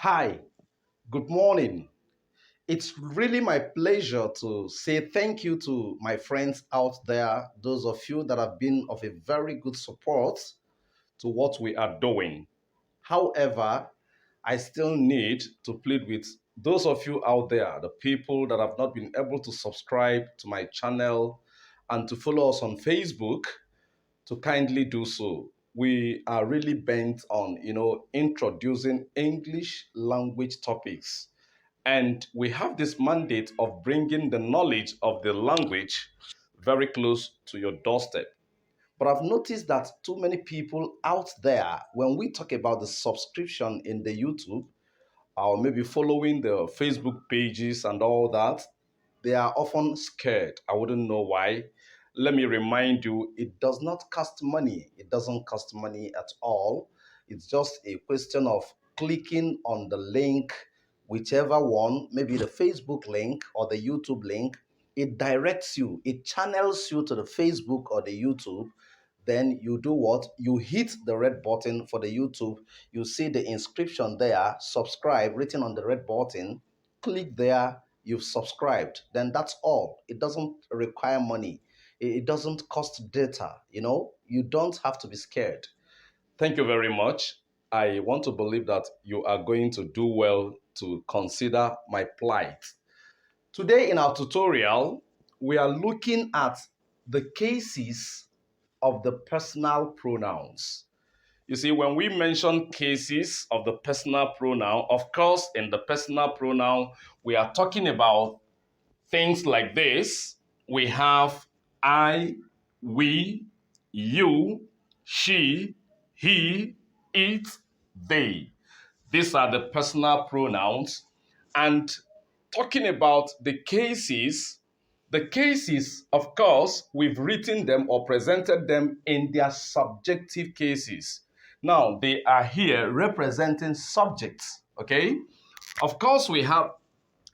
Hi, good morning. It's really my pleasure to say thank you to my friends out there, those of you that have been of a very good support to what we are doing. However, I still need to plead with those of you out there, the people that have not been able to subscribe to my channel and to follow us on Facebook to kindly do so. We are really bent on, introducing English language topics. And we have this mandate of bringing the knowledge of the language very close to your doorstep. But I've noticed that too many people out there, when we talk about the subscription in the YouTube, or maybe following the Facebook pages and all that, they are often scared. I wouldn't know why. Let me remind you, it does not cost money. It doesn't cost money at all. It's just a question of clicking on the link, whichever one, maybe the Facebook link or the YouTube link. It directs you, it channels you to the Facebook or the YouTube. Then you do what? You hit the red button for the YouTube. You see the inscription there, subscribe, written on the red button. Click there, you've subscribed. Then that's all. It doesn't require money. It doesn't cost data. You don't have to be scared. Thank you very much. I want to believe that you are going to do well to consider my plight. Today in our tutorial, we are looking at the cases of the personal pronouns. You see, when we mention cases of the personal pronoun, of course, in the personal pronoun, we are talking about things like this. We have I, we, you, she, he, it, they. These are the personal pronouns. And talking about the cases, of course, we've written them or presented them in their subjective cases. Now, they are here representing subjects, okay? Of course, we have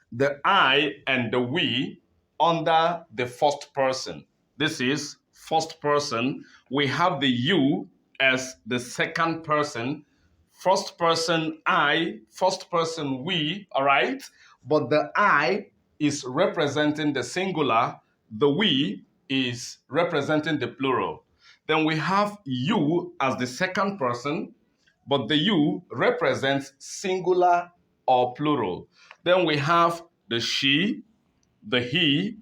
the I and the we under the first person. This is first person. We have the you as the second person. First person I, first person we, all right? But the I is representing the singular, the we is representing the plural. Then we have you as the second person, but the you represents singular or plural. Then we have the she, the he,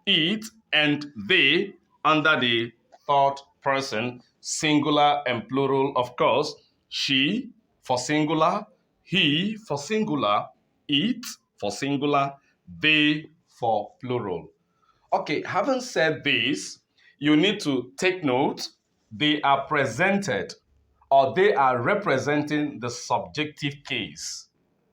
it, and they under the third person, singular and plural, of course. She for singular, he for singular, it for singular, they for plural. Okay, having said this, you need to take note. They are presented or they are representing the subjective case.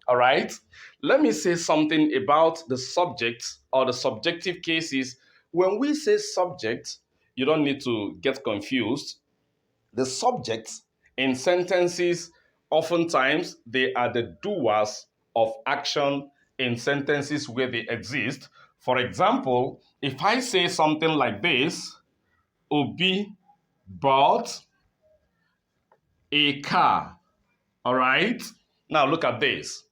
All right? Let me say something about the subject or the subjective cases. When we say subject, you don't need to get confused. The subjects in sentences, oftentimes, they are the doers of action in sentences where they exist. For example, if I say something like this, Obi bought a car. All right? Now look at this.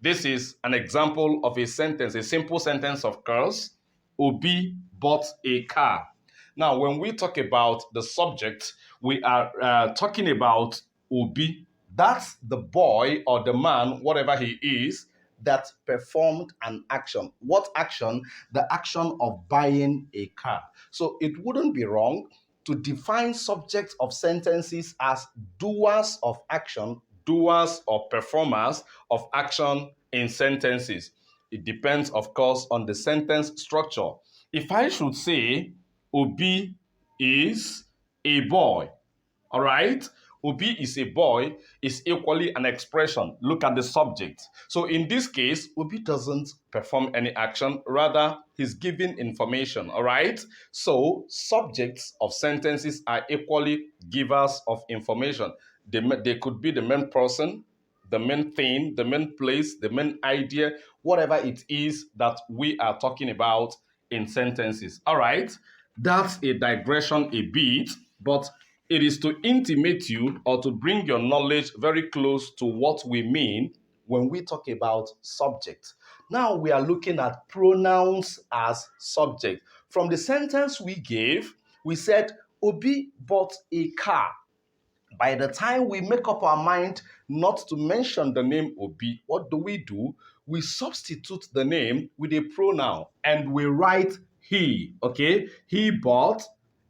This is an example of a sentence, a simple sentence, of course. Obi bought a car. Now, when we talk about the subject, we are talking about Obi. That's the boy or the man, whatever he is, that performed an action. What action? The action of buying a car. So it wouldn't be wrong to define subjects of sentences as doers of action, doers or performers of action in sentences. It depends, of course, on the sentence structure. If I should say, Obi is a boy, all right? Obi is a boy is equally an expression. Look at the subject. So in this case, Obi doesn't perform any action. Rather, he's giving information, all right? So subjects of sentences are equally givers of information. They could be the main person, the main thing, the main place, the main idea, whatever it is that we are talking about in sentences. All right? That's a digression a bit, but it is to intimate you or to bring your knowledge very close to what we mean when we talk about subject. Now we are looking at pronouns as subject. From the sentence we gave, we said Obi bought a car. By the time we make up our mind not to mention the name Obi, what do? We substitute the name with a pronoun and we write he, okay? He bought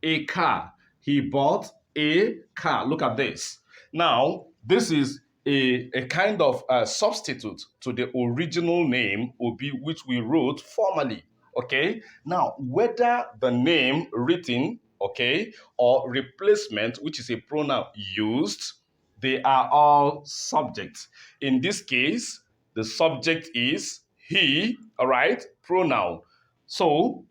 a car. He bought a car. Look at this. Now, this is a kind of substitute to the original name Obi, which we wrote formally, okay? Now, whether the name written, okay, or replacement, which is a pronoun used, they are all subjects. In this case, the subject is he, all right, pronoun. So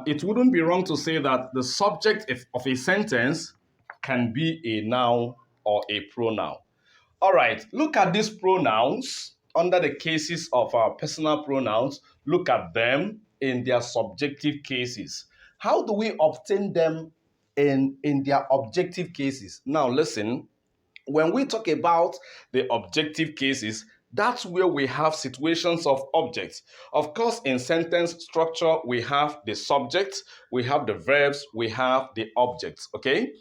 it wouldn't be wrong to say that the subject of a sentence can be a noun or a pronoun. All right, look at these pronouns under the cases of our personal pronouns. Look at them in their subjective cases. How do we obtain them in their objective cases? Now, listen, when we talk about the objective cases, that's where we have situations of objects. Of course, in sentence structure, we have the subject, we have the verbs, we have the objects, okay?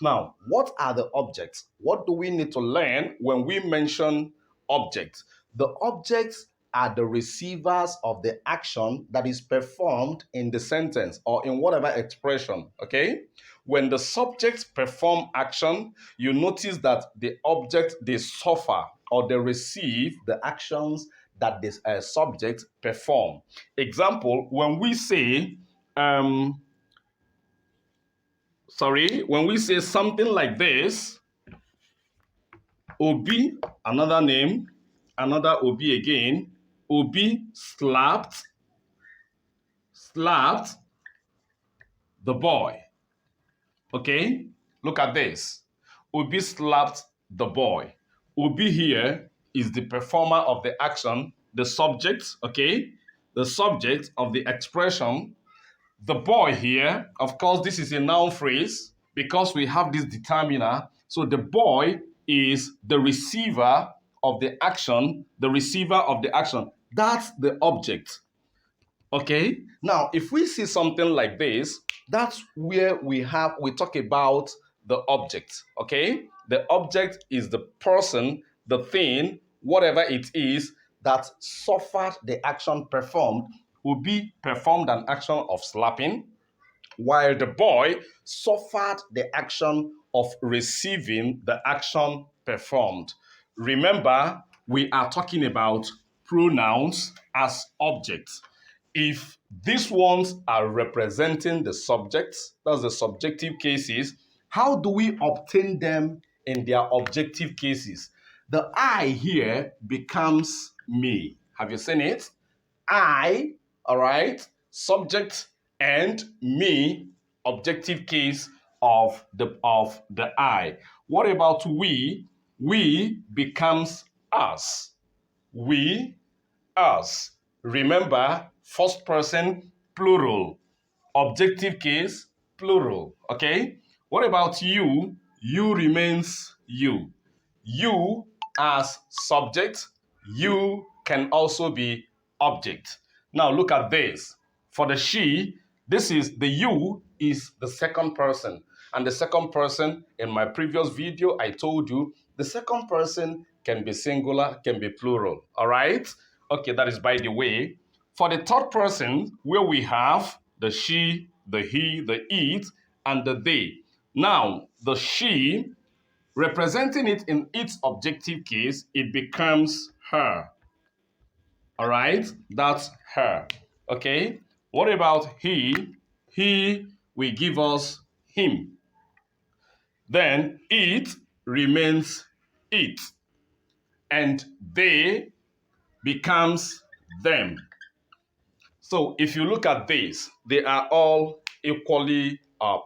Now, what are the objects? What do we need to learn when we mention objects? The objects are the receivers of the action that is performed in the sentence or in whatever expression, okay? When the subjects perform action, you notice that the object, they suffer or they receive the actions that this subject perform. Example, when we say, when we say something like this, Obi, another name, another Obi again, Obi slapped the boy. Okay, look at this. Obi slapped the boy. Obi here is the performer of the action, the subject, okay? The subject of the expression. The boy here, of course, this is a noun phrase because we have this determiner. So the boy is the receiver of the action, the receiver of the action. That's the object. Okay, now if we see something like this, that's where we talk about the object. Okay, the object is the person, the thing, whatever it is that suffered the action performed. Obi performed an action of slapping, while the boy suffered the action of receiving the action performed. Remember, we are talking about pronouns as objects. If these ones are representing the subjects, that's the subjective cases, how do we obtain them in their objective cases? The I here becomes me. Have you seen it? I, all right, subject and me, objective case of the I. What about we? We becomes us. We, us. Remember, first person, plural. Objective case, plural. Okay? What about you? You remains you. You as subject, you can also be object. Now look at this. For the she, this is the you is the second person. And the second person, in my previous video, I told you, the second person can be singular, can be plural. All right? Okay, that is by the way. For the third person, where we have the she, the he, the it, and the they. Now, the she, representing it in its objective case, it becomes her. All right, that's her. Okay, what about he? He will give us him. Then it remains it. And they becomes them. So if you look at this, they are all equally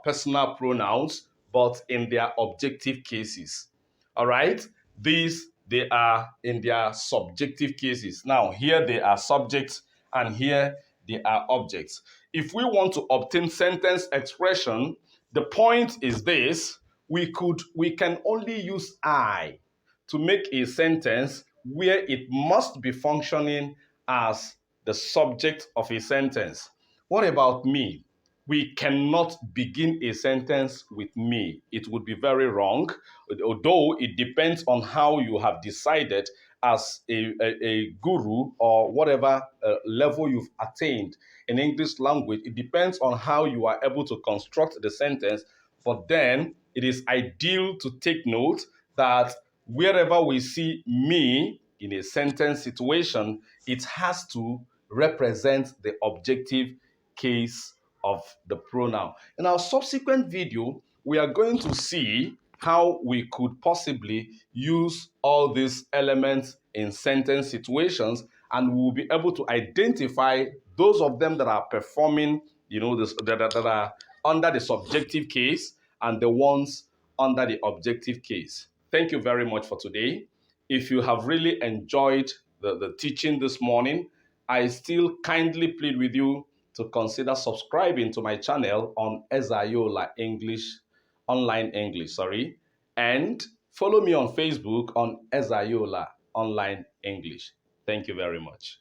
personal pronouns, but in their objective cases. All right? These, they are in their subjective cases. Now, here they are subjects, and here they are objects. If we want to obtain sentence expression, the point is this: we can only use I to make a sentence where it must be functioning as the subject of a sentence. What about me? We cannot begin a sentence with me. It would be very wrong, although it depends on how you have decided as a guru or whatever level you've attained in English language. It depends on how you are able to construct the sentence. But then it is ideal to take note that wherever we see me in a sentence situation, it has to represent the objective case of the pronoun. In our subsequent video, we are going to see how we could possibly use all these elements in sentence situations, and we will be able to identify those of them that are performing, that are under the subjective case and the ones under the objective case. Thank you very much for today. If you have really enjoyed the teaching this morning, I still kindly plead with you to consider subscribing to my channel on Ezayola English, Online English, and follow me on Facebook on Ezayola Online English. Thank you very much.